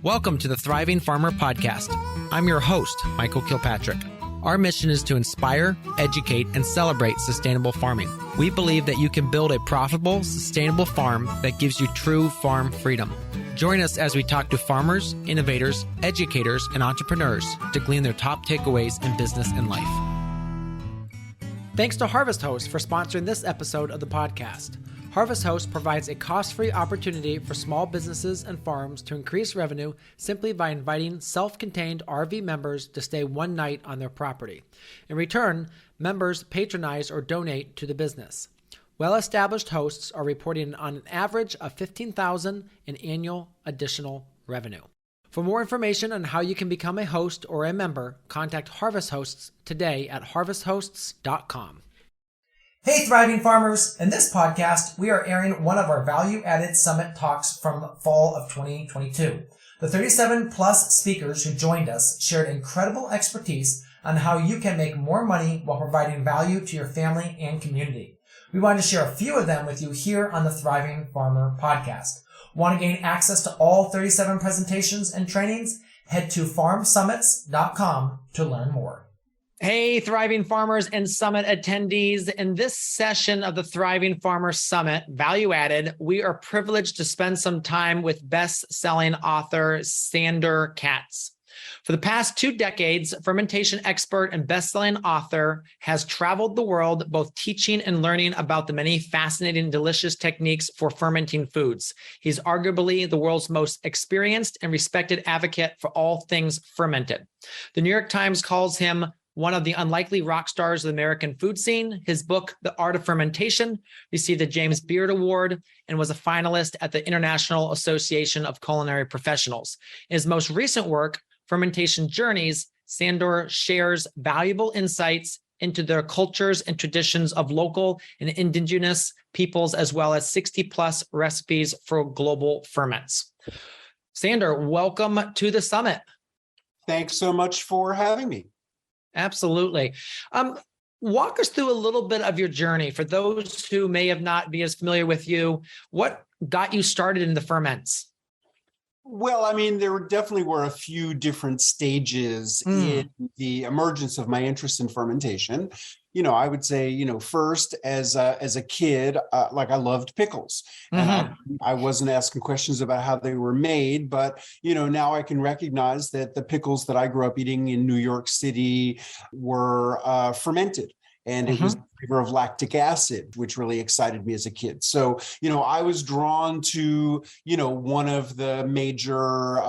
Welcome to the Thriving Farmer Podcast. I'm your host, Michael Kilpatrick. Our mission is to inspire, educate, and celebrate sustainable farming. We believe that you can build a profitable, sustainable farm that gives you true farm freedom. Join us as we talk to farmers, innovators, educators, and entrepreneurs to glean their top takeaways in business and life. Thanks to Harvest Host for sponsoring this episode of the podcast. Harvest Host provides a cost-free opportunity for small businesses and farms to increase revenue simply by inviting self-contained RV members to stay one night on their property. In return, members patronize or donate to the business. Well-established hosts are reporting on an average of $15,000 in annual additional revenue. For more information on how you can become a host or a member, contact Harvest Hosts today at harvesthosts.com. Hey, Thriving Farmers! In this podcast, we are airing one of our value-added summit talks from fall of 2022. The 37-plus speakers who joined us shared incredible expertise on how you can make more money while providing value to your family and community. We wanted to share a few of them with you here on the Thriving Farmer podcast. Want to gain access to all 37 presentations and trainings? Head to farmsummits.com to learn more. Hey, Thriving Farmers and Summit attendees. In this session of the Thriving Farmer Summit, Value Added, we are privileged to spend some time with best-selling author Sandor Katz. For the past 2 decades, fermentation expert and best-selling author has traveled the world both teaching and learning about the many fascinating, delicious techniques for fermenting foods. He's arguably the world's most experienced and respected advocate for all things fermented. The New York Times calls him one of the unlikely rock stars of the American food scene. His book, The Art of Fermentation, received a James Beard Award and was a finalist at the International Association of Culinary Professionals. In his most recent work, Fermentation Journeys, Sandor shares valuable insights into the cultures and traditions of local and indigenous peoples, as well as 60-plus recipes for global ferments. Sandor, welcome to the summit. Thanks so much for having me. Absolutely. Walk us through a little bit of your journey. For those who may have not be as familiar with you, what got you started in the ferments? Well, I mean, there definitely were a few different stages in the emergence of my interest in fermentation. You know, I would say, first as a kid, I loved pickles, and I wasn't asking questions about how they were made, but now I can recognize that the pickles that I grew up eating in New York City were fermented. And it was the flavor of lactic acid, which really excited me as a kid. So, I was drawn to, one of the major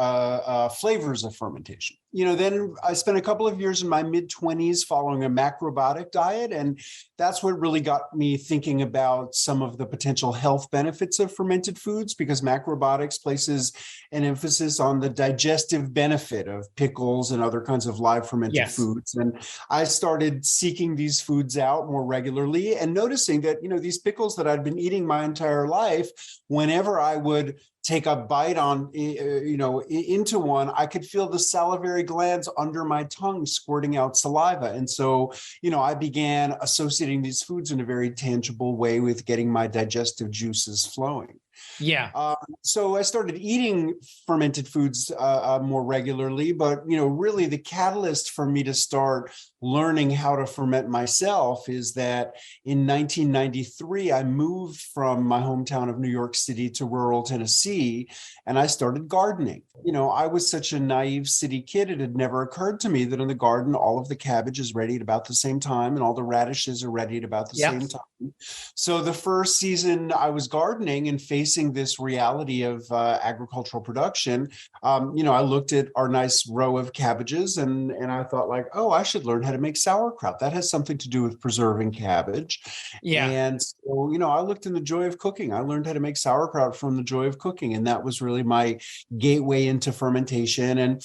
flavors of fermentation. Then I spent a couple of years in my mid-20s following a macrobiotic diet. And that's what really got me thinking about some of the potential health benefits of fermented foods, because macrobiotics places an emphasis on the digestive benefit of pickles and other kinds of live fermented foods. And I started seeking these foods out more regularly and noticing that, these pickles that I'd been eating my entire life, whenever I would take a bite into one, I could feel the salivary glands under my tongue squirting out saliva. And so, I began associating these foods in a very tangible way with getting my digestive juices flowing. Yeah. So I started eating fermented foods more regularly, but, really the catalyst for me to start learning how to ferment myself is that in 1993, I moved from my hometown of New York City to rural Tennessee, and I started gardening. I was such a naive city kid. It had never occurred to me that in the garden, all of the cabbage is ready at about the same time, and all the radishes are ready at about the same time. So the first season I was gardening and facing this reality of agricultural production, I looked at our nice row of cabbages and I thought I should learn how to make sauerkraut. That has something to do with preserving cabbage. Yeah. And so, I looked in the joy of cooking. I learned how to make sauerkraut from the joy of cooking. And that was really my gateway into fermentation. And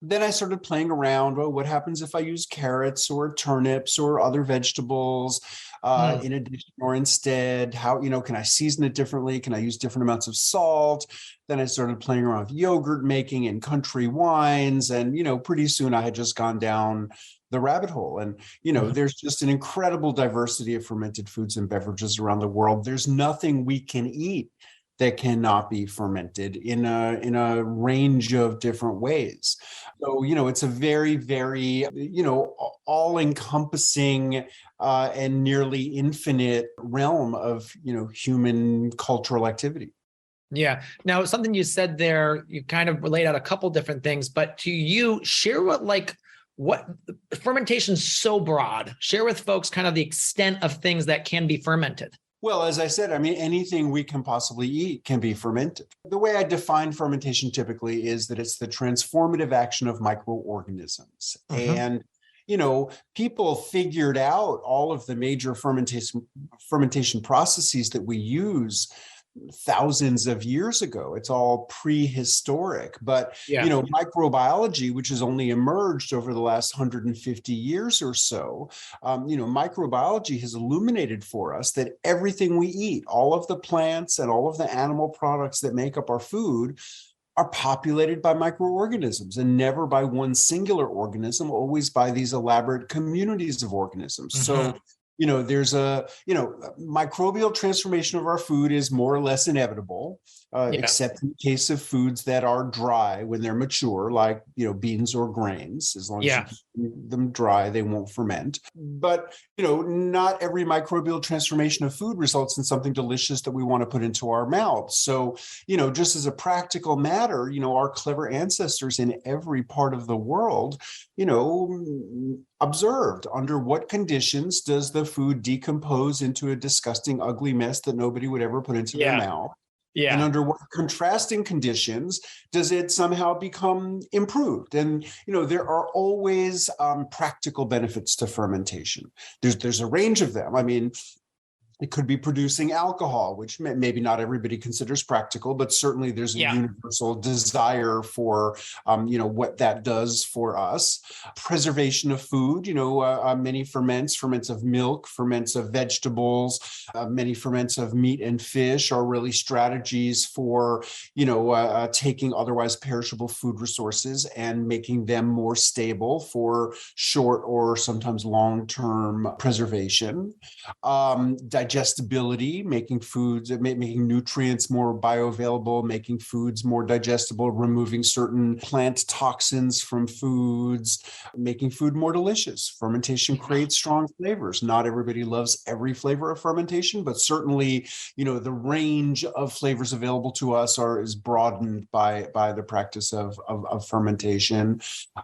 then I started playing around. Well, what happens if I use carrots or turnips or other vegetables in addition or instead? How, can I season it differently? Can I use different amounts of salt? Then I started playing around with yogurt making and country wines. And, pretty soon I had just gone down the rabbit hole. And, there's just an incredible diversity of fermented foods and beverages around the world. There's nothing we can eat that cannot be fermented in a range of different ways. So, it's a very, very, all-encompassing and nearly infinite realm of, human cultural activity. Yeah. Now, something you said there, you kind of laid out a couple different things, but to you, share what fermentation is so broad. Share with folks kind of the extent of things that can be fermented. Well, as I said, anything we can possibly eat can be fermented. The way I define fermentation typically is that it's the transformative action of microorganisms. Mm-hmm. And, people figured out all of the major fermentation processes that we use thousands of years ago. It's all prehistoric, but microbiology, which has only emerged over the last 150 years or so, microbiology has illuminated for us that everything we eat, all of the plants and all of the animal products that make up our food, are populated by microorganisms, and never by one singular organism, always by these elaborate communities of organisms. Mm-hmm. So there's microbial transformation of our food is more or less inevitable, except in the case of foods that are dry when they're mature, like, beans or grains. As long as you keep them dry, they won't ferment. But, not every microbial transformation of food results in something delicious that we want to put into our mouths. So, just as a practical matter, our clever ancestors in every part of the world, observed under what conditions does the food decompose into a disgusting, ugly mess that nobody would ever put into their mouth. Yeah. And under what contrasting conditions does it somehow become improved? And, there are always practical benefits to fermentation. There's a range of them. It could be producing alcohol, which maybe not everybody considers practical, but certainly there's a universal desire for, what that does for us. Preservation of food, many ferments of milk, ferments of vegetables, many ferments of meat and fish are really strategies for, taking otherwise perishable food resources and making them more stable for short or sometimes long-term preservation. Digestibility, making nutrients more bioavailable, making foods more digestible, removing certain plant toxins from foods, making food more delicious. Fermentation creates strong flavors. Not everybody loves every flavor of fermentation, but certainly, the range of flavors available to us is broadened by the practice of fermentation.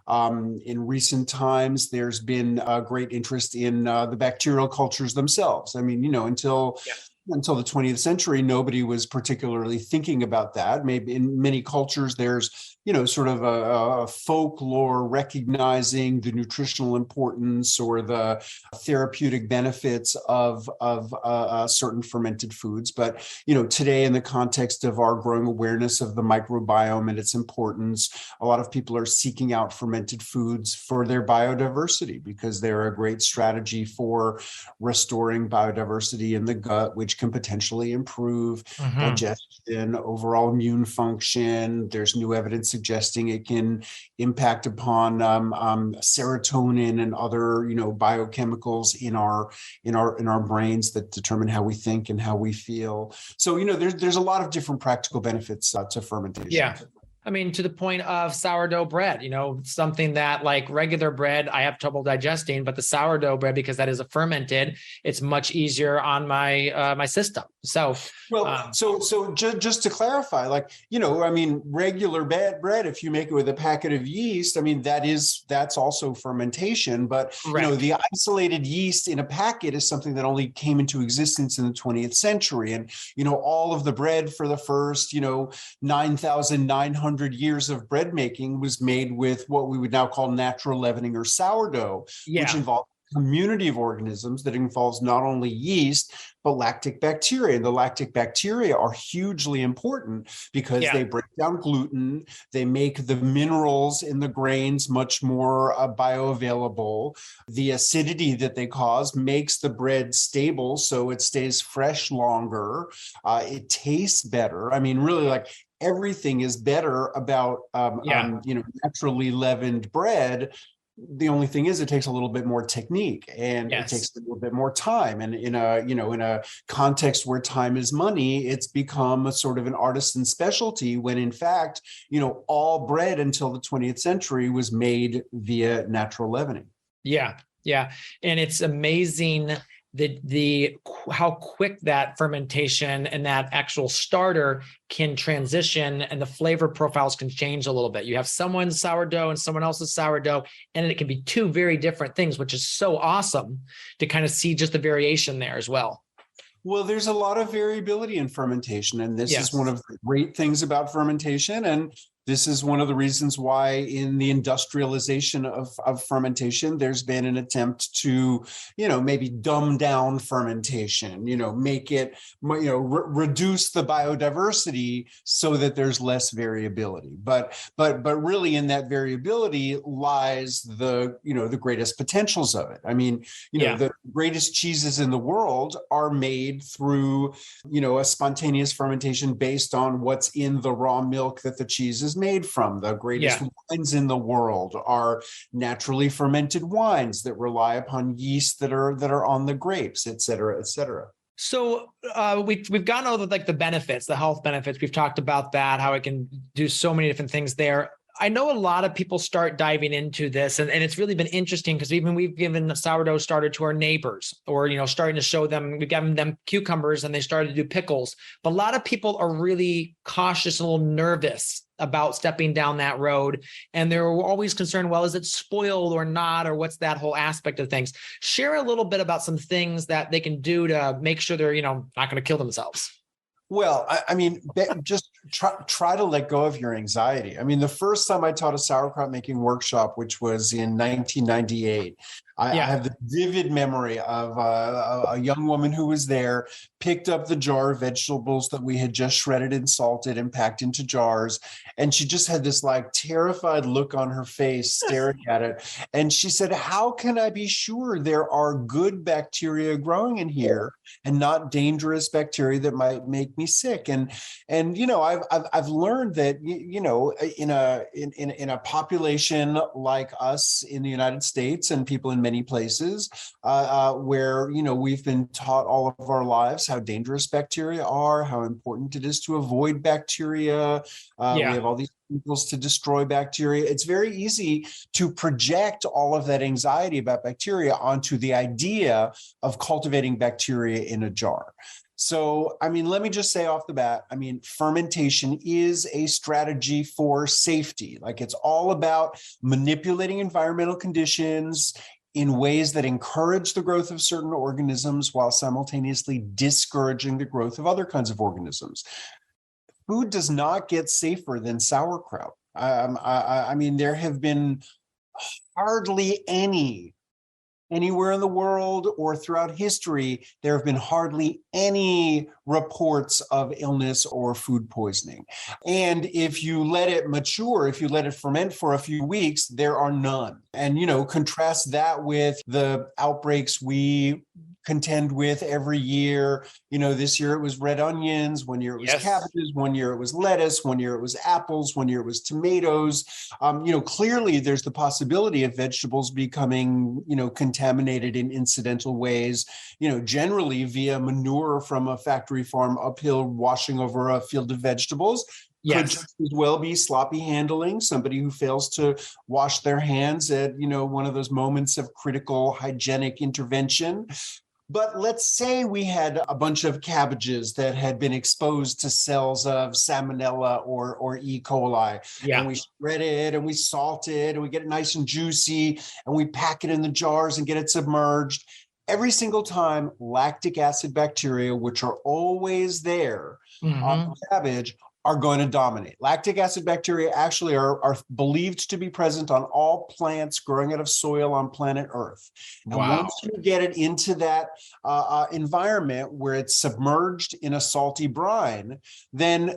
In recent times, there's been a great interest in the bacterial cultures themselves. Until the 20th century, nobody was particularly thinking about that. Maybe in many cultures, there's, sort of a folklore recognizing the nutritional importance or the therapeutic benefits of certain fermented foods. But, today, in the context of our growing awareness of the microbiome and its importance, a lot of people are seeking out fermented foods for their biodiversity because they're a great strategy for restoring biodiversity in the gut, which can potentially improve digestion, overall immune function. There's new evidence suggesting it can impact upon serotonin and other, biochemicals in our brains that determine how we think and how we feel. So, there's a lot of different practical benefits to fermentation. Yeah. To the point of sourdough bread, something that like regular bread, I have trouble digesting, but the sourdough bread, because that is a fermented, it's much easier on my system. So, so just to clarify, regular bread, if you make it with a packet of yeast, that's also fermentation, but the isolated yeast in a packet is something that only came into existence in the 20th century. And, all of the bread for the first, 9,900 years of bread making was made with what we would now call natural leavening or sourdough, which involves a community of organisms that involves not only yeast, but lactic bacteria. And the lactic bacteria are hugely important because they break down gluten. They make the minerals in the grains much more bioavailable. The acidity that they cause makes the bread stable, so it stays fresh longer. It tastes better. Really, everything is better about naturally leavened bread. The only thing is it takes a little bit more technique, and it Yes. takes a little bit more time. And in a context where time is money, it's become a sort of an artisan specialty, when in fact, all bread until the 20th century was made via natural leavening. Yeah. Yeah. And it's amazing the how quick that fermentation and that actual starter can transition, and the flavor profiles can change a little bit. You have someone's sourdough and someone else's sourdough, and it can be two very different things, which is so awesome to kind of see just the variation there as well. Well, there's a lot of variability in fermentation, and this is one of the great things about fermentation. And this is one of the reasons why in the industrialization of fermentation, there's been an attempt to, maybe dumb down fermentation, make it, reduce the biodiversity so that there's less variability. But really in that variability lies the greatest potentials of it. I mean, the greatest cheeses in the world are made through, a spontaneous fermentation based on what's in the raw milk that the cheese is made from. The greatest wines in the world are naturally fermented wines that rely upon yeast that are on the grapes, et cetera, et cetera. So we've gone over like the benefits, the health benefits. We've talked about that, how it can do so many different things there. I know a lot of people start diving into this, and it's really been interesting because we've given a sourdough starter to our neighbors, or, starting to show them, we've given them cucumbers and they started to do pickles. But a lot of people are really cautious and a little nervous about stepping down that road. And they're always concerned, well, is it spoiled or not? Or what's that whole aspect of things? Share a little bit about some things that they can do to make sure they're, not going to kill themselves. Well, I mean, just try to let go of your anxiety. I mean, the first time I taught a sauerkraut making workshop, which was in 1998, I have the vivid memory of a young woman who was there, picked up the jar of vegetables that we had just shredded and salted and packed into jars. And she just had this like terrified look on her face staring at it. And she said, how can I be sure there are good bacteria growing in here and not dangerous bacteria that might make me sick? And I've learned that, in a population like us in the United States and people in many places where, we've been taught all of our lives how dangerous bacteria are, how important it is to avoid bacteria. We have all these chemicals to destroy bacteria. It's very easy to project all of that anxiety about bacteria onto the idea of cultivating bacteria in a jar. So, I mean, let me just say off the bat, fermentation is a strategy for safety. Like, it's all about manipulating environmental conditions in ways that encourage the growth of certain organisms while simultaneously discouraging the growth of other kinds of organisms. Food does not get safer than sauerkraut. There have been hardly anywhere in the world or throughout history, there have been hardly any reports of illness or food poisoning. And if you let it mature, if you let it ferment for a few weeks, there are none. And, contrast that with the outbreaks we contend with every year. This year it was red onions, one year it was cabbages, one year it was lettuce, one year it was apples, one year it was tomatoes. Clearly there's the possibility of vegetables becoming, contaminated in incidental ways, generally via manure from a factory farm uphill washing over a field of vegetables. Could just as well be sloppy handling, somebody who fails to wash their hands at, one of those moments of critical hygienic intervention. But let's say we had a bunch of cabbages that had been exposed to cells of salmonella or E. coli. And we shred it and we salt it and we get it nice and juicy and we pack it in the jars and get it submerged. Every single time, lactic acid bacteria, which are always there on cabbage, are going to dominate. Lactic acid bacteria actually are believed to be present on all plants growing out of soil on planet Earth. And once you get it into that environment where it's submerged in a salty brine, then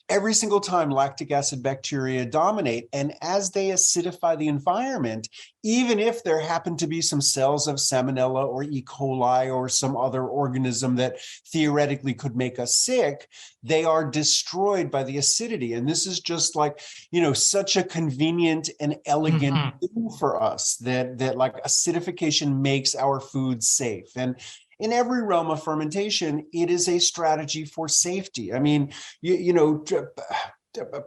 every single time lactic acid bacteria dominate. And as they acidify the environment, even if there happen to be some cells of salmonella or E. coli or some other organism that theoretically could make us sick, they are destroyed destroyed by the acidity. And this is just like, such a convenient and elegant thing for us that like acidification makes our food safe. And in every realm of fermentation, it is a strategy for safety. I mean,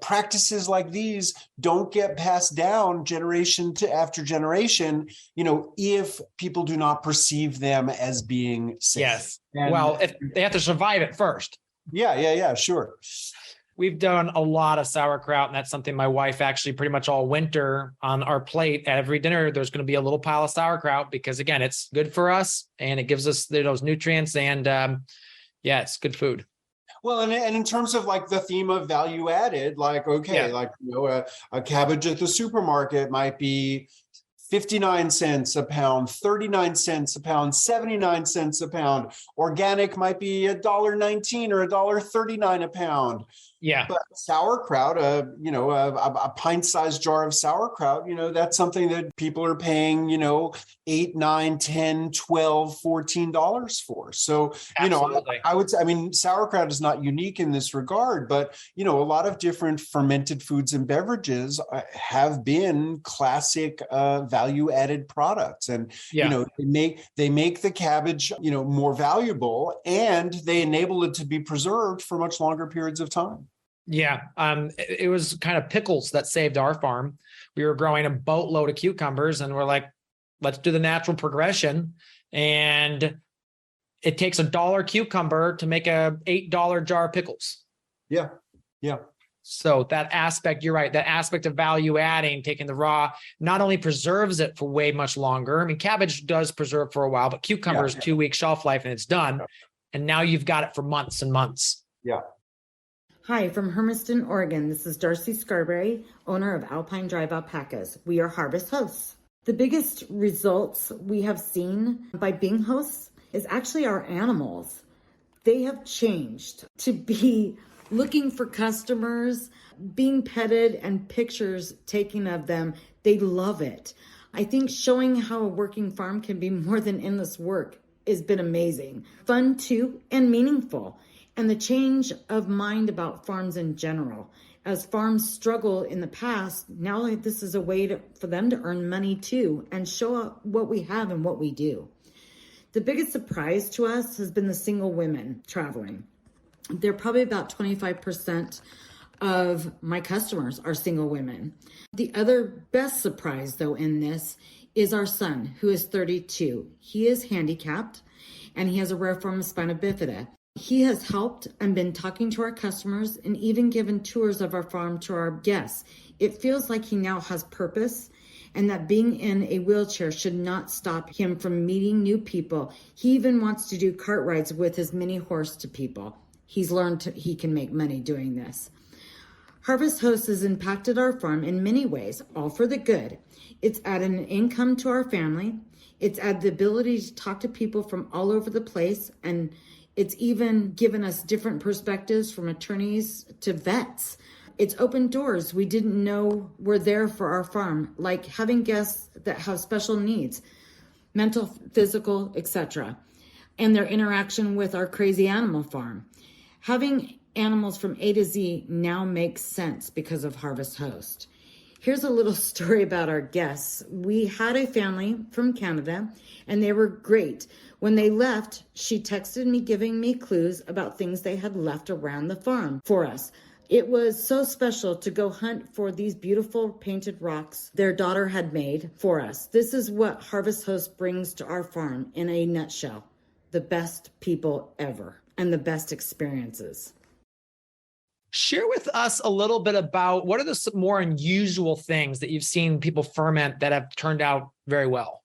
practices like these don't get passed down generation after generation, if people do not perceive them as being safe. Yes. Well, if they have to survive it first. Yeah, sure. We've done a lot of sauerkraut, and that's something my wife actually pretty much all winter on our plate. At every dinner, there's going to be a little pile of sauerkraut because, again, it's good for us and it gives us those nutrients. And it's good food. Well, and in terms of like the theme of value added, like, okay, like, a cabbage at the supermarket might be 59 cents a pound, 39 cents a pound, 79 cents a pound. Organic might be $1.19 or $1.39 a pound. Yeah. But sauerkraut, a pint-sized jar of sauerkraut, that's something that people are paying, $8, $9, $10, $12, $14 for. So, I would say, I mean, sauerkraut is not unique in this regard, but, a lot of different fermented foods and beverages have been classic value-added products. And, they make the cabbage, more valuable, and they enable it to be preserved for much longer periods of time. Yeah. It was kind of pickles that saved our farm. We were growing a boatload of cucumbers and we're like, let's do the natural progression. And it takes $1 cucumber to make a $8 jar of pickles. Yeah. So that aspect, you're right. That aspect of value adding, taking the raw, not only preserves it for way much longer. I mean, cabbage does preserve for a while, but cucumber is 2-week shelf life and it's done. Yeah. And now you've got it for months and months. Yeah. Hi, from Hermiston, Oregon. This is Darcy Scarberry, owner of Alpine Drive Alpacas. We are harvest hosts. The biggest results we have seen by being hosts is actually our animals. They have changed to be looking for customers, being petted, and pictures taken of them. They love it. I think showing how a working farm can be more than endless work has been amazing, fun too, and meaningful. And the change of mind about farms in general. As farms struggle in the past, now this is a way for them to earn money too and show what we have and what we do. The biggest surprise to us has been the single women traveling. They're probably about 25% of my customers are single women. The other best surprise though in this is our son, who is 32. He is handicapped and he has a rare form of spina bifida. He has helped and been talking to our customers and even given tours of our farm to our guests. It feels like he now has purpose and that being in a wheelchair should not stop him from meeting new people. He even wants to do cart rides with his mini horse to people. He's learned he can make money doing this. Harvest Host has impacted our farm in many ways, all for the good. It's added an income to our family. It's added the ability to talk to people from all over the place, and it's even given us different perspectives from attorneys to vets. It's opened doors we didn't know were there for our farm, like having guests that have special needs, mental, physical, etc., and their interaction with our crazy animal farm. Having animals from A to Z now makes sense because of Harvest Host. Here's a little story about our guests. We had a family from Canada, and they were great. When they left, she texted me giving me clues about things they had left around the farm for us. It was so special to go hunt for these beautiful painted rocks their daughter had made for us. This is what Harvest Host brings to our farm in a nutshell. The best people ever and the best experiences. Share with us a little bit about what are the more unusual things that you've seen people ferment that have turned out very well?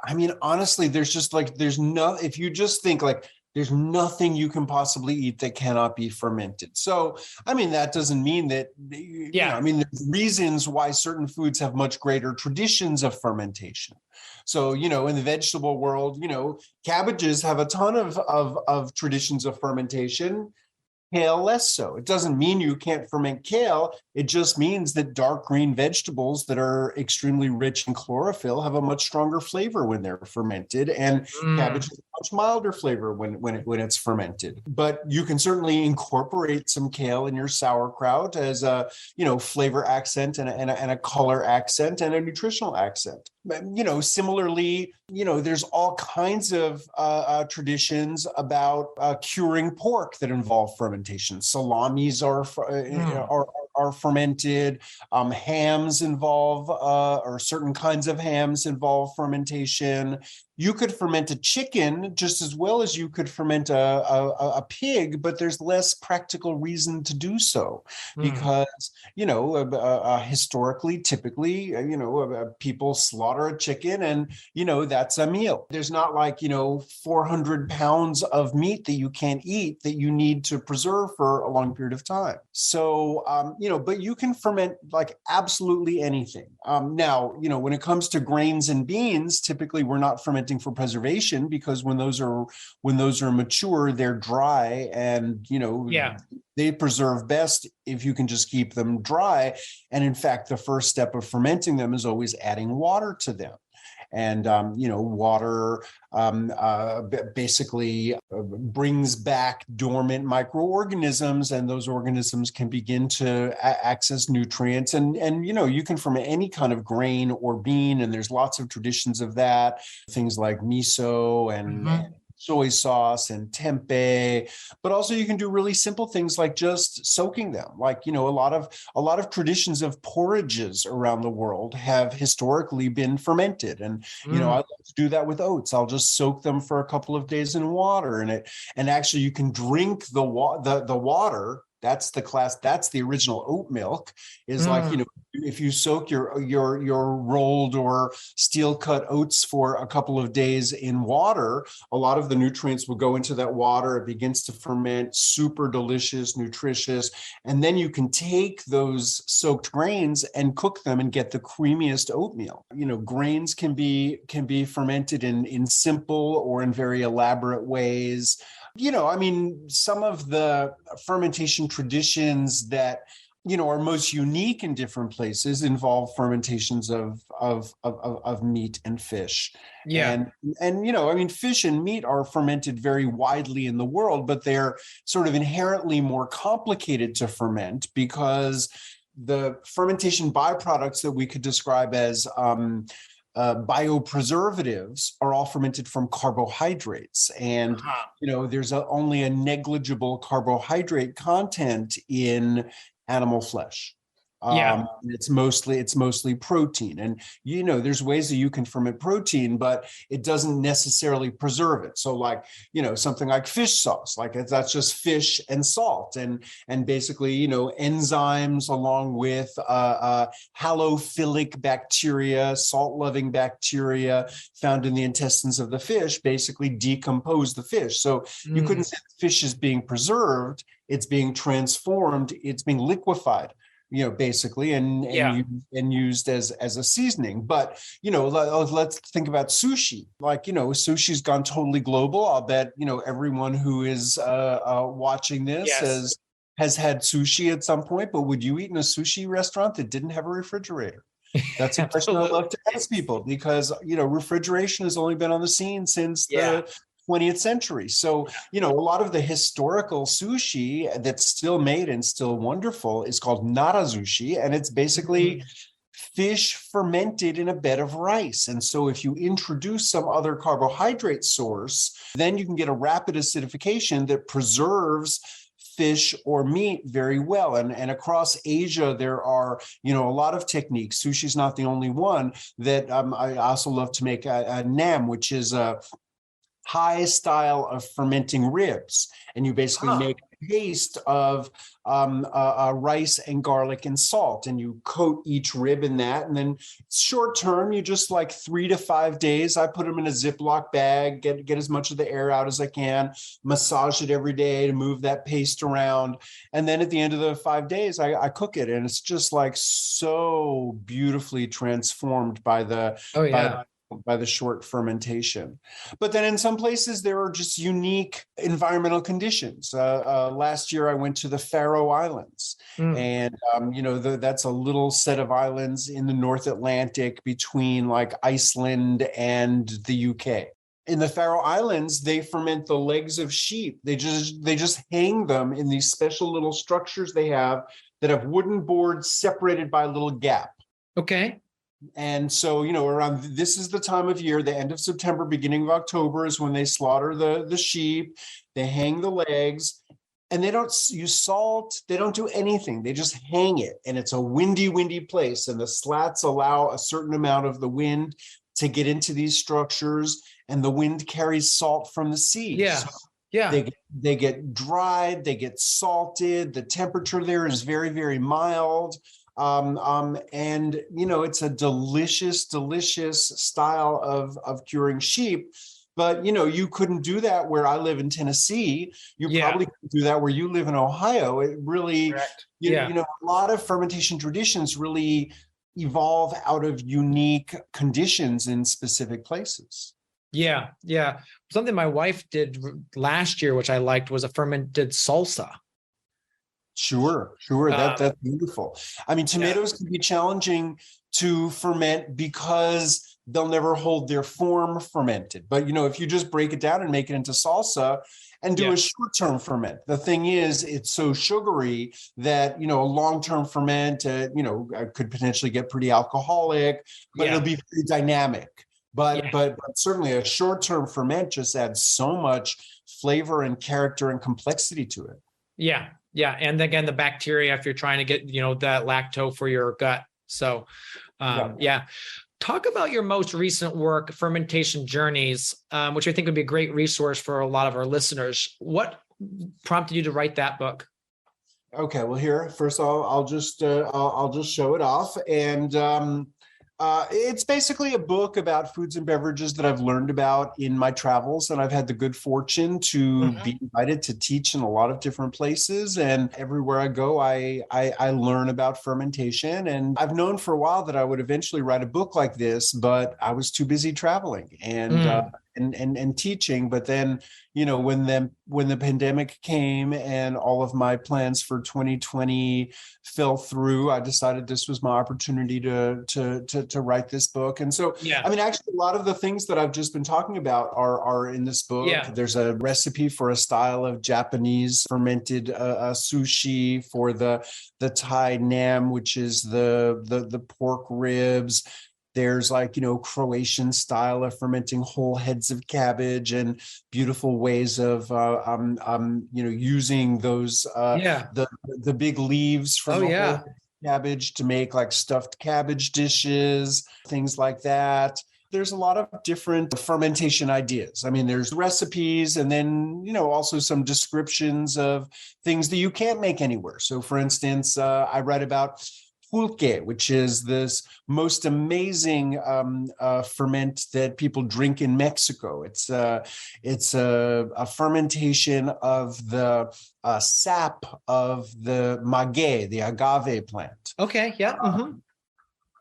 I mean, honestly, if you just think like there's nothing you can possibly eat that cannot be fermented. So, I mean, that doesn't mean that, there's reasons why certain foods have much greater traditions of fermentation. So, in the vegetable world, cabbages have a ton of traditions of fermentation. Kale less so. It doesn't mean you can't ferment kale. It just means that dark green vegetables that are extremely rich in chlorophyll have a much stronger flavor when they're fermented, and cabbage has a much milder flavor when it's fermented. But you can certainly incorporate some kale in your sauerkraut as a flavor accent and a color accent and a nutritional accent. Similarly, there's all kinds of traditions about curing pork that involve fermentation. Salamis are fermented. Hams involve, or certain kinds of hams involve fermentation. You could ferment a chicken just as well as you could ferment a pig, but there's less practical reason to do so because, historically, typically, people slaughter a chicken and, that's a meal. There's not like, 400 pounds of meat that you can't eat that you need to preserve for a long period of time. So, but you can ferment like absolutely anything. Now, when it comes to grains and beans, typically we're not fermenting for preservation because when those are mature, they're dry and they preserve best if you can just keep them dry. And in fact, the first step of fermenting them is always adding water to them. And, water basically brings back dormant microorganisms, and those organisms can begin to access nutrients. And you can ferment any kind of grain or bean, and there's lots of traditions of that, things like miso and soy sauce and tempeh, but also you can do really simple things like just soaking them. Like, a lot of traditions of porridges around the world have historically been fermented. And, I like to do that with oats. I'll just soak them for a couple of days in water and actually you can drink the water. That's the original oat milk is like, if you soak your rolled or steel cut oats for a couple of days in water, a lot of the nutrients will go into that water. It begins to ferment, super delicious, nutritious. And then you can take those soaked grains and cook them and get the creamiest oatmeal. Grains can be fermented in simple or in very elaborate ways. Some of the fermentation traditions that, are most unique in different places involve fermentations of meat and fish. Yeah. And fish and meat are fermented very widely in the world, but they're sort of inherently more complicated to ferment because the fermentation byproducts that we could describe as biopreservatives are all fermented from carbohydrates. And, there's only a negligible carbohydrate content in animal flesh. It's mostly protein. And, there's ways that you can ferment protein, but it doesn't necessarily preserve it. So like, something like fish sauce, like that's just fish and salt and basically, enzymes along with halophilic bacteria, salt-loving bacteria found in the intestines of the fish basically decompose the fish. So you couldn't say the fish is being preserved, it's being transformed, it's being liquefied. Basically, and used as a seasoning. But, let's think about sushi. Like, sushi's gone totally global. I'll bet, everyone who is watching this has had sushi at some point. But would you eat in a sushi restaurant that didn't have a refrigerator? That's a question I'd love to ask people because, refrigeration has only been on the scene since the 20th century. So, a lot of the historical sushi that's still made and still wonderful is called narazushi. And it's basically fish fermented in a bed of rice. And so if you introduce some other carbohydrate source, then you can get a rapid acidification that preserves fish or meat very well. And across Asia, there are, a lot of techniques. Sushi's not the only one that I also love to make a nam, which is a high style of fermenting ribs. And you basically make a paste of rice and garlic and salt, and you coat each rib in that. And then short term, you just like 3 to 5 days. I put them in a Ziploc bag, get as much of the air out as I can, massage it every day to move that paste around. And then at the end of the 5 days, I cook it. And it's just like so beautifully transformed by the by the short fermentation. But then in some places, there are just unique environmental conditions. Last year, I went to the Faroe Islands, and, that's a little set of islands in the North Atlantic between like Iceland and the UK. In the Faroe Islands, they ferment the legs of sheep. They just hang them in these special little structures they have that have wooden boards separated by a little gap. Okay. And so, around this is the time of year, the end of September, beginning of October is when they slaughter the sheep. They hang the legs, and they don't use salt. They don't do anything. They just hang it. And it's a windy place. And the slats allow a certain amount of the wind to get into these structures. And the wind carries salt from the sea. Yeah. So yeah. They get dried. They get salted. The temperature there is very, very mild. And it's a delicious style of curing sheep. But you couldn't do that where I live in Tennessee. You probably couldn't do that where you live in Ohio. It really, a lot of fermentation traditions really evolve out of unique conditions in specific places. Yeah. Something my wife did last year, which I liked, was a fermented salsa. Sure. That's beautiful. I mean, tomatoes can be challenging to ferment because they'll never hold their form fermented. But, if you just break it down and make it into salsa and do a short-term ferment, the thing is, it's so sugary that, a long-term ferment, could potentially get pretty alcoholic, but it'll be pretty dynamic. But certainly a short-term ferment just adds so much flavor and character and complexity to it. Yeah. And again, the bacteria, if you're trying to get, that lacto for your gut. So, Talk about your most recent work, Fermentation Journeys, which I think would be a great resource for a lot of our listeners. What prompted you to write that book? Okay, well, here, first of all, I'll just show it off. And it's basically a book about foods and beverages that I've learned about in my travels. And I've had the good fortune to be invited to teach in a lot of different places. And everywhere I go, I learn about fermentation. And I've known for a while that I would eventually write a book like this, but I was too busy traveling and teaching. But then, when the pandemic came and all of my plans for 2020 fell through, I decided this was my opportunity to write this book. And so, I mean, actually, a lot of the things that I've just been talking about are in this book. Yeah. There's a recipe for a style of Japanese fermented sushi, for the Thai nam, which is the pork ribs. There's Croatian style of fermenting whole heads of cabbage, and beautiful ways of using those the big leaves from whole cabbage to make like stuffed cabbage dishes, things like that. There's a lot of different fermentation ideas. I mean, there's recipes, and then, also some descriptions of things that you can't make anywhere. So for instance, I write about pulque, which is this most amazing ferment that people drink in Mexico. It's a fermentation of the sap of the maguey, the agave plant. Okay. Yeah.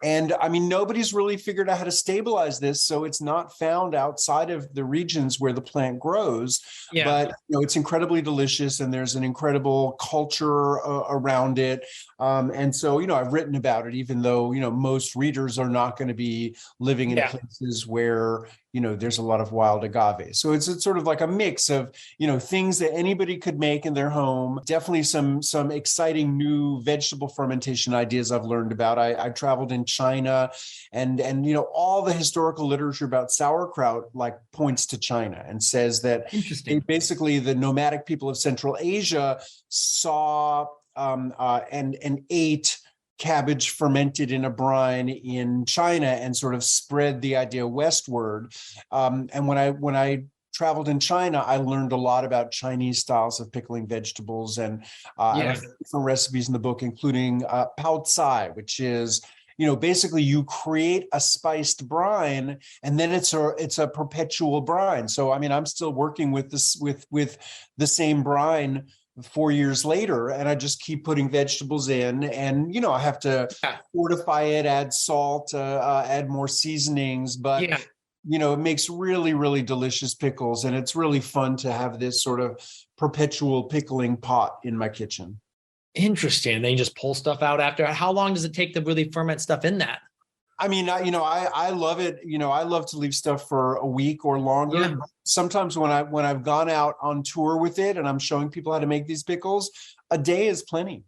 And I mean, nobody's really figured out how to stabilize this, so it's not found outside of the regions where the plant grows. Yeah. But it's incredibly delicious, and there's an incredible culture around it. And so, I've written about it, even though most readers are not going to be living in places where there's a lot of wild agave. So it's sort of like a mix of things that anybody could make in their home. Definitely some exciting new vegetable fermentation ideas I've learned about. I traveled in China, and all the historical literature about sauerkraut points to China and says that basically the nomadic people of Central Asia saw and ate cabbage fermented in a brine in China and sort of spread the idea westward. And when I traveled in China, I learned a lot about Chinese styles of pickling vegetables, and I have different recipes in the book, including pao cai, which is basically you create a spiced brine, and then it's a perpetual brine. So I mean, I'm still working with this with the same brine 4 years later, and I just keep putting vegetables in, and I have to fortify it, add salt, add more seasonings, but it makes really, really delicious pickles. And it's really fun to have this sort of perpetual pickling pot in my kitchen. Interesting. And then you just pull stuff out after. How long does it take to really ferment stuff in that? I mean, I love it. I love to leave stuff for a week or longer. Yeah. Sometimes when I've gone out on tour with it and I'm showing people how to make these pickles, a day is plenty.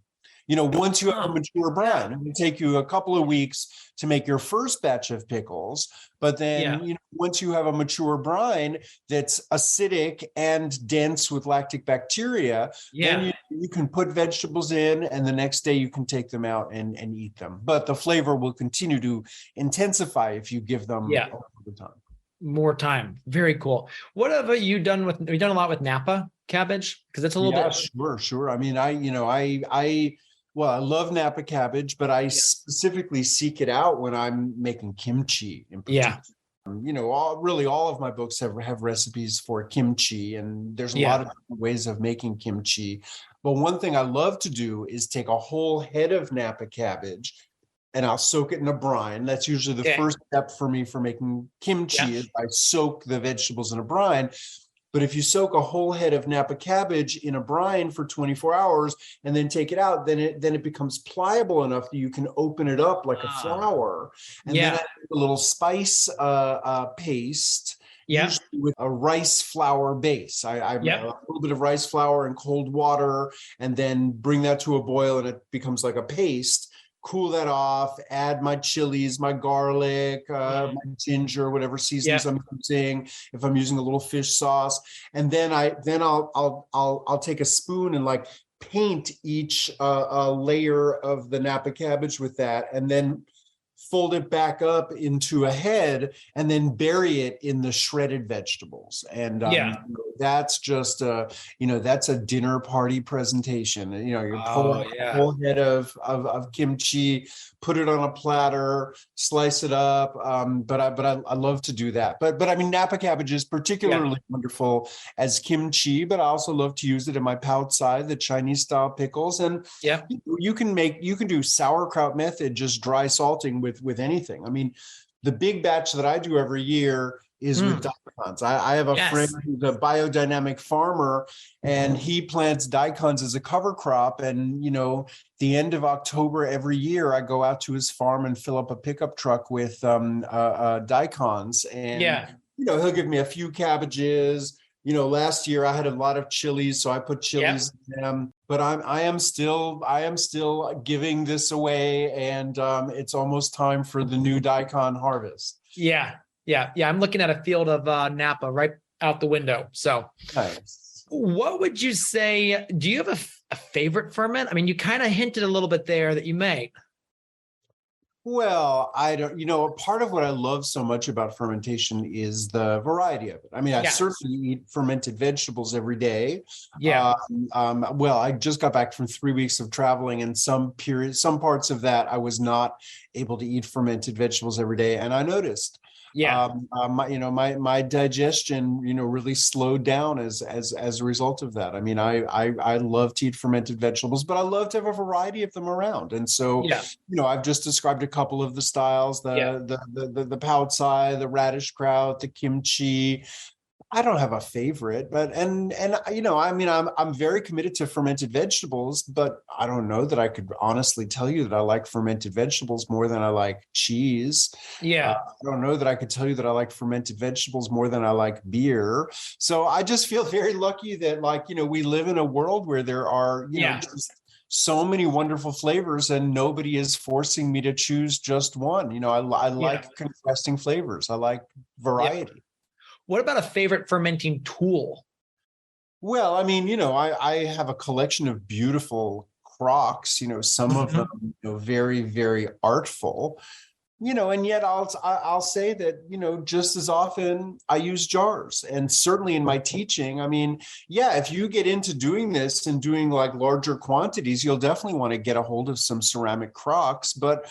Once you have a mature brine, it will take you a couple of weeks to make your first batch of pickles. But then, once you have a mature brine that's acidic and dense with lactic bacteria, then you can put vegetables in, and the next day you can take them out and eat them. But the flavor will continue to intensify if you give them over time. More time. Very cool. What have you done have you done a lot with Napa cabbage? Because it's a little bit. Sure. I mean, I love Napa cabbage, but I specifically seek it out when I'm making kimchi in particular. All of my books have recipes for kimchi, and there's a lot of different ways of making kimchi. But one thing I love to do is take a whole head of Napa cabbage and I'll soak it in a brine. That's usually the first step for me for making kimchi is I soak the vegetables in a brine. But if you soak a whole head of Napa cabbage in a brine for 24 hours and then take it out, then it becomes pliable enough that you can open it up like a flour. And then I add a little spice paste, usually with a rice flour base. I a little bit of rice flour and cold water, and then bring that to a boil, and it becomes like a paste. Cool that off, add my chilies, my garlic, my ginger, whatever seasonings I'm using. If I'm using a little fish sauce, and then I'll take a spoon and like paint each layer of the Napa cabbage with that, and then fold it back up into a head, and then bury it in the shredded vegetables. And that's just that's a dinner party presentation. You pull a whole head of kimchi, put it on a platter, slice it up. But I love to do that. But I mean, Napa cabbage is particularly wonderful as kimchi, but I also love to use it in my pao tsai, the Chinese style pickles. And you can do sauerkraut method, just dry salting with anything. I mean, the big batch that I do every year is with daikons. I have a friend who's a biodynamic farmer, and he plants daikons as a cover crop. And, the end of October every year, I go out to his farm and fill up a pickup truck with daikons. And, he'll give me a few cabbages. Last year I had a lot of chilies, so I put chilies in them. But I am still giving this away, and it's almost time for the new daikon harvest. Yeah. I'm looking at a field of Napa right out the window. So, nice. What would you say? Do you have a favorite ferment? I mean, you kind of hinted a little bit there that you may. Well, I don't, part of what I love so much about fermentation is the variety of it. I mean, I certainly eat fermented vegetables every day. Well, I just got back from 3 weeks of traveling, and some parts of that I was not able to eat fermented vegetables every day. And I noticed, my digestion, really slowed down as a result of that. I mean, I love to eat fermented vegetables, but I love to have a variety of them around. And so, I've just described a couple of the styles, the pao tsai, the radish kraut, the kimchi. I don't have a favorite, but I'm very committed to fermented vegetables, but I don't know that I could honestly tell you that I like fermented vegetables more than I like cheese. I don't know that I could tell you that I like fermented vegetables more than I like beer. So I just feel very lucky that we live in a world where there are, just so many wonderful flavors, and nobody is forcing me to choose just one. I like contrasting flavors. I like variety. What about a favorite fermenting tool? Well, I mean, I have a collection of beautiful crocks, some of them very, very artful, and yet I'll say that, just as often I use jars. And certainly in my teaching, I mean, if you get into doing this and doing like larger quantities, you'll definitely want to get a hold of some ceramic crocks. But,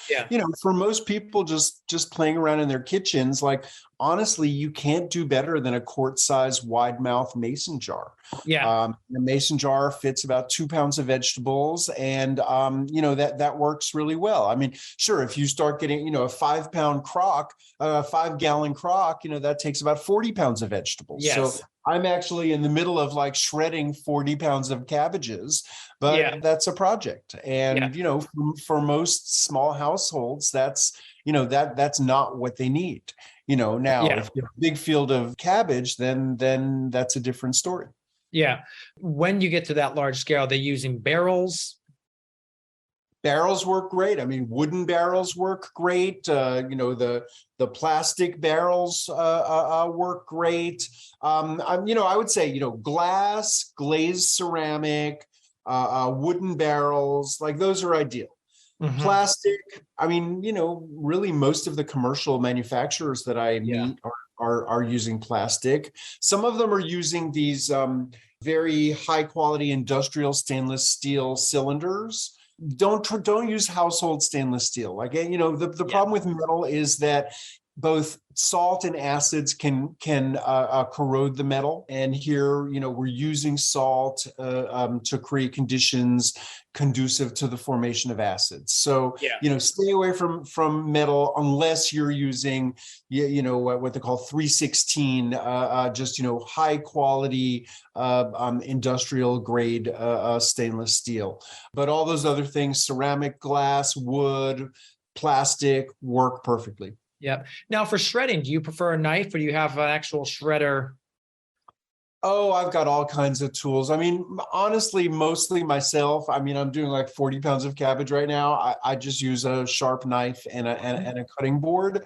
for most people just playing around in their kitchens, like honestly, you can't do better than a quart-sized wide mouth mason jar. Yeah. The mason jar fits about 2 pounds of vegetables, and that works really well. I mean, sure, if you start getting a 5-pound crock, a 5-gallon crock, that takes about 40 pounds of vegetables. Yes. So I'm actually in the middle of like shredding 40 pounds of cabbages, but that's a project. And for most small households, that's not what they need. Now if you have a big field of cabbage, then that's a different story. Yeah. When you get to that large scale, they're using barrels. Barrels work great. I mean, wooden barrels work great. The plastic barrels work great. I would say, glass, glazed ceramic, wooden barrels, like those are ideal. Mm-hmm. Plastic, I mean, really most of the commercial manufacturers that I meet are using plastic. Some of them are using these very high quality industrial stainless steel cylinders. Don't use household stainless steel. Like, the problem with metal is that both salt and acids can corrode the metal. And here, we're using salt to create conditions conducive to the formation of acids. So, stay away from metal unless you're using, what they call 316, just, high quality industrial grade stainless steel. But all those other things, ceramic, glass, wood, plastic, work perfectly. Yep. Now for shredding, do you prefer a knife or do you have an actual shredder? Oh, I've got all kinds of tools. I mean, honestly, mostly myself. I mean, I'm doing like 40 pounds of cabbage right now. I just use a sharp knife and a cutting board.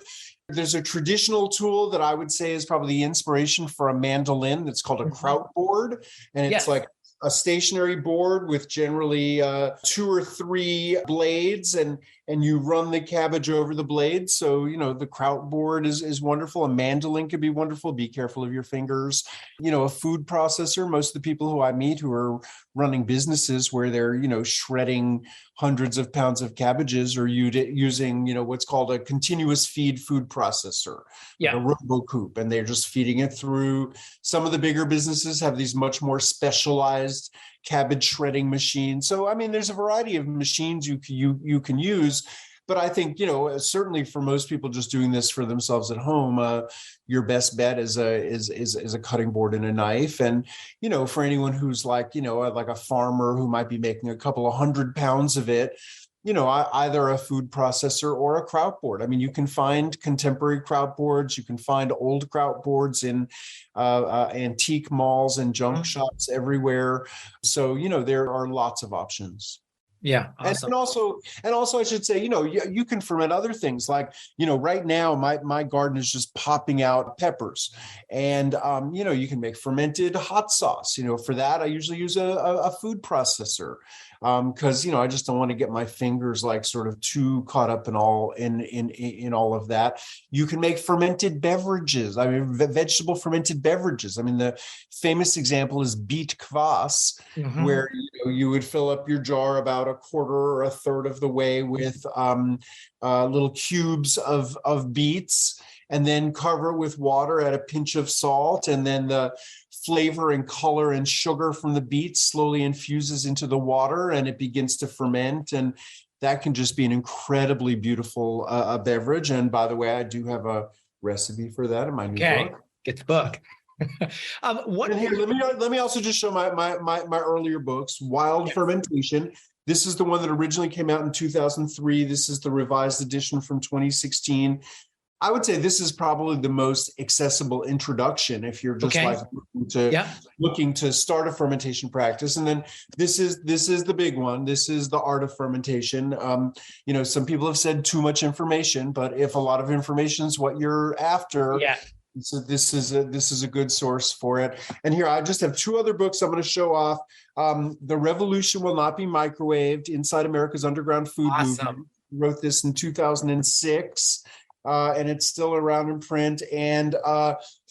There's a traditional tool that I would say is probably the inspiration for a mandolin that's called a kraut board. And it's like a stationary board with generally 2 or 3 blades, and you run the cabbage over the blades. So, the kraut board is wonderful. A mandolin could be wonderful. Be careful of your fingers. A food processor. Most of the people who I meet who are running businesses where they're, shredding hundreds of pounds of cabbages are using, what's called a continuous feed food processor, like a RoboCoupe, and they're just feeding it through. Some of the bigger businesses have these much more specialized cabbage shredding machines. So, I mean, there's a variety of machines you can use. But I think, certainly for most people just doing this for themselves at home, your best bet is a cutting board and a knife. And, for anyone who's like a farmer who might be making a couple of 100 pounds of it, either a food processor or a kraut board. I mean, you can find contemporary kraut boards. You can find old kraut boards in antique malls and junk shops everywhere. So, there are lots of options. Yeah. Awesome. And also I should say, you can ferment other things like, right now my garden is just popping out peppers, and, you can make fermented hot sauce. For that, I usually use a food processor. Because I just don't want to get my fingers like sort of too caught up in all of that. You can make fermented beverages. I mean, vegetable fermented beverages. I mean, the famous example is beet kvass, where you would fill up your jar about a quarter or a third of the way with little cubes of beets, and then cover it with water, add a pinch of salt, and then the flavor and color and sugar from the beets slowly infuses into the water, and it begins to ferment. And that can just be an incredibly beautiful beverage. And by the way, I do have a recipe for that in my new book. Get the book. And here, let me also just show my earlier books. Wild Fermentation. This is the one that originally came out in 2003. This is the revised edition from 2016. I would say this is probably the most accessible introduction if you're just looking to start a fermentation practice. And then this is the big one. This is the Art of Fermentation. Some people have said too much information, but if a lot of information is what you're after, so this is a good source for it. And here I just have 2 other books I'm going to show off. The Revolution Will Not Be Microwaved: Inside America's Underground Food Movement. Wrote this in 2006. And it's still around in print, and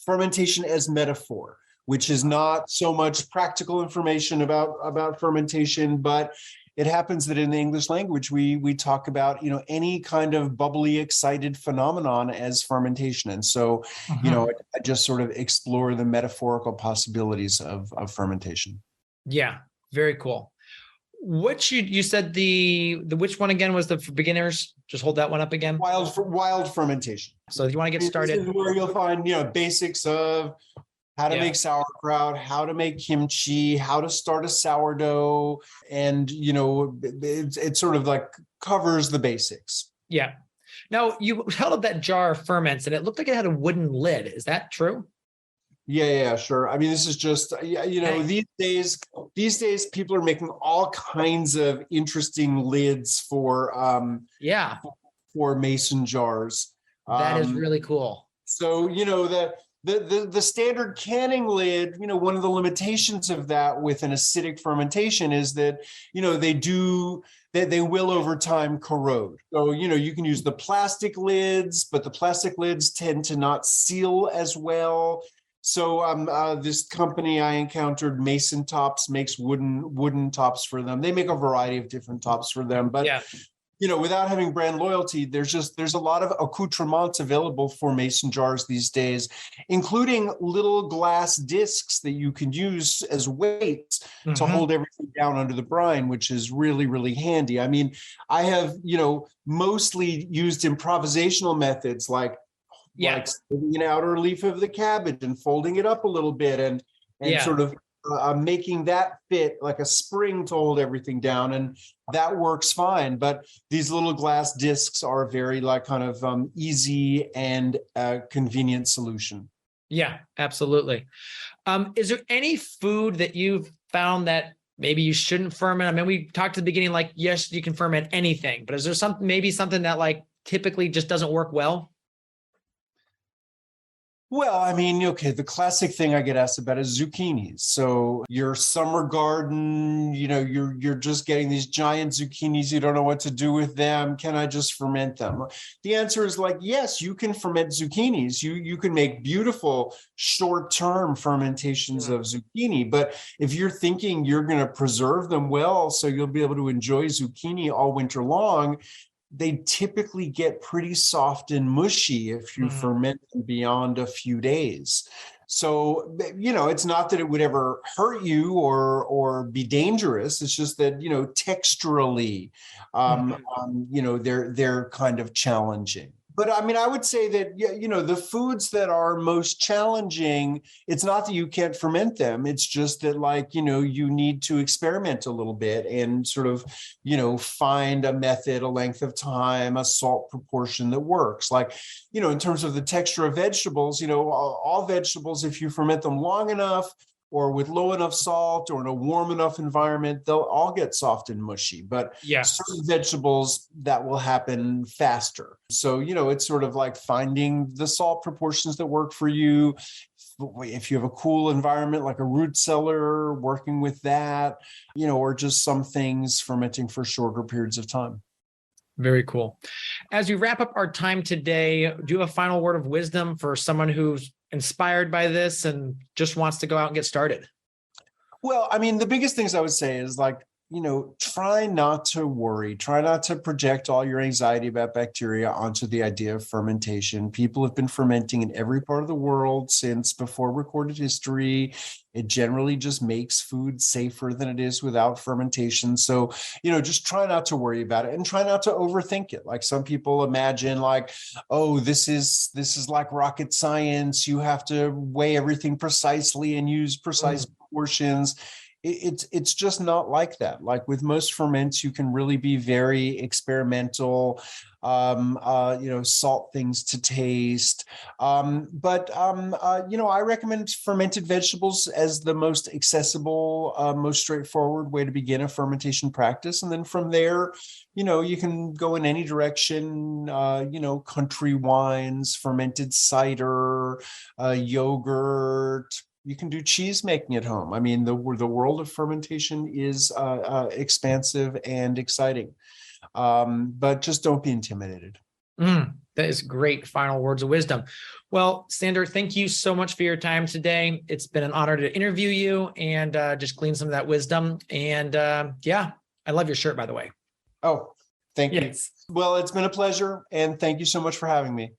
Fermentation as Metaphor, which is not so much practical information about fermentation, but it happens that in the English language, we talk about, any kind of bubbly, excited phenomenon as fermentation. And so, I just sort of explore the metaphorical possibilities of fermentation. Yeah, very cool. Which you said the which one again was the for beginners? Just hold that one up again. Wild fermentation. So if you want to get started, this is where you'll find basics of how to make sauerkraut, how to make kimchi, how to start a sourdough, and it sort of like covers the basics. Yeah. Now you held up that jar of ferments, and it looked like it had a wooden lid. Is that true? Yeah, sure. I mean, this is just, these days people are making all kinds of interesting lids for mason jars. That is really cool. So, the standard canning lid, one of the limitations of that with an acidic fermentation is that, they will over time corrode. So, you can use the plastic lids, but the plastic lids tend to not seal as well. So this company I encountered, Mason Tops, makes wooden tops for them. They make a variety of different tops for them, but without having brand loyalty, there's a lot of accoutrements available for mason jars these days, including little glass discs that you can use as weights to hold everything down under the brine, which is really, really handy. I mean, I have mostly used improvisational methods like taking an outer leaf of the cabbage and folding it up a little bit and sort of making that fit like a spring to hold everything down. And that works fine. But these little glass discs are a very kind of easy and convenient solution. Yeah, absolutely. Is there any food that you've found that maybe you shouldn't ferment? I mean, we talked at the beginning, yes, you can ferment anything, but is there something that typically just doesn't work well? Well, I mean, the classic thing I get asked about is zucchinis. So your summer garden, you're just getting these giant zucchinis. You don't know what to do with them. Can I just ferment them? The answer is yes, you can ferment zucchinis. You can make beautiful short-term fermentations of zucchini. But if you're thinking you're going to preserve them well, so you'll be able to enjoy zucchini all winter long, they typically get pretty soft and mushy if you ferment them beyond a few days. So, it's not that it would ever hurt you or be dangerous. It's just that, texturally, they're kind of challenging. But I mean, I would say that, the foods that are most challenging, it's not that you can't ferment them. It's just that you need to experiment a little bit and sort of, find a method, a length of time, a salt proportion that works. In terms of the texture of vegetables, all vegetables, if you ferment them long enough, or with low enough salt or in a warm enough environment, they'll all get soft and mushy. But certain vegetables, that will happen faster. So, it's sort of like finding the salt proportions that work for you. If you have a cool environment like a root cellar, working with that, or just some things fermenting for shorter periods of time. Very cool. As we wrap up our time today, do you have a final word of wisdom for someone who's inspired by this and just wants to go out and get started? Well, I mean, the biggest things I would say is try not to worry. Try not to project all your anxiety about bacteria onto the idea of fermentation. People have been fermenting in every part of the world since before recorded history. It generally just makes food safer than it is without fermentation. So, just try not to worry about it and try not to overthink it. Like some people imagine oh, this is like rocket science. You have to weigh everything precisely and use precise proportions. It's just not like that. Like with most ferments, you can really be very experimental, salt things to taste. But I recommend fermented vegetables as the most accessible, most straightforward way to begin a fermentation practice. And then from there, you can go in any direction, country wines, fermented cider, yogurt. You can do cheese making at home. I mean, the world of fermentation is expansive and exciting, but just don't be intimidated. That is great final words of wisdom. Well, Sandor, thank you so much for your time today. It's been an honor to interview you and just glean some of that wisdom. And I love your shirt, by the way. Oh, thank you. Yes. Well, it's been a pleasure, and thank you so much for having me.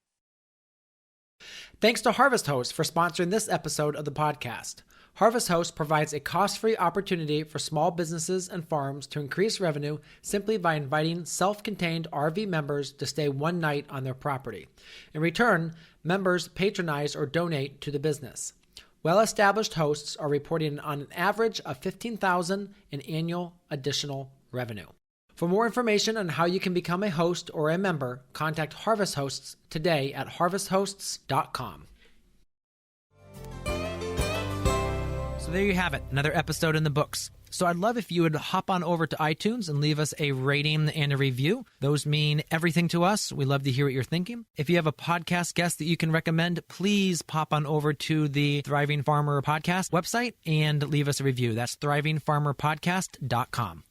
Thanks to Harvest Host for sponsoring this episode of the podcast. Harvest Host provides a cost-free opportunity for small businesses and farms to increase revenue simply by inviting self-contained RV members to stay one night on their property. In return, members patronize or donate to the business. Well-established hosts are reporting on an average of $15,000 in annual additional revenue. For more information on how you can become a host or a member, contact Harvest Hosts today at harvesthosts.com. So there you have it, another episode in the books. So I'd love if you would hop on over to iTunes and leave us a rating and a review. Those mean everything to us. We love to hear what you're thinking. If you have a podcast guest that you can recommend, please pop on over to the Thriving Farmer Podcast website and leave us a review. That's thrivingfarmerpodcast.com.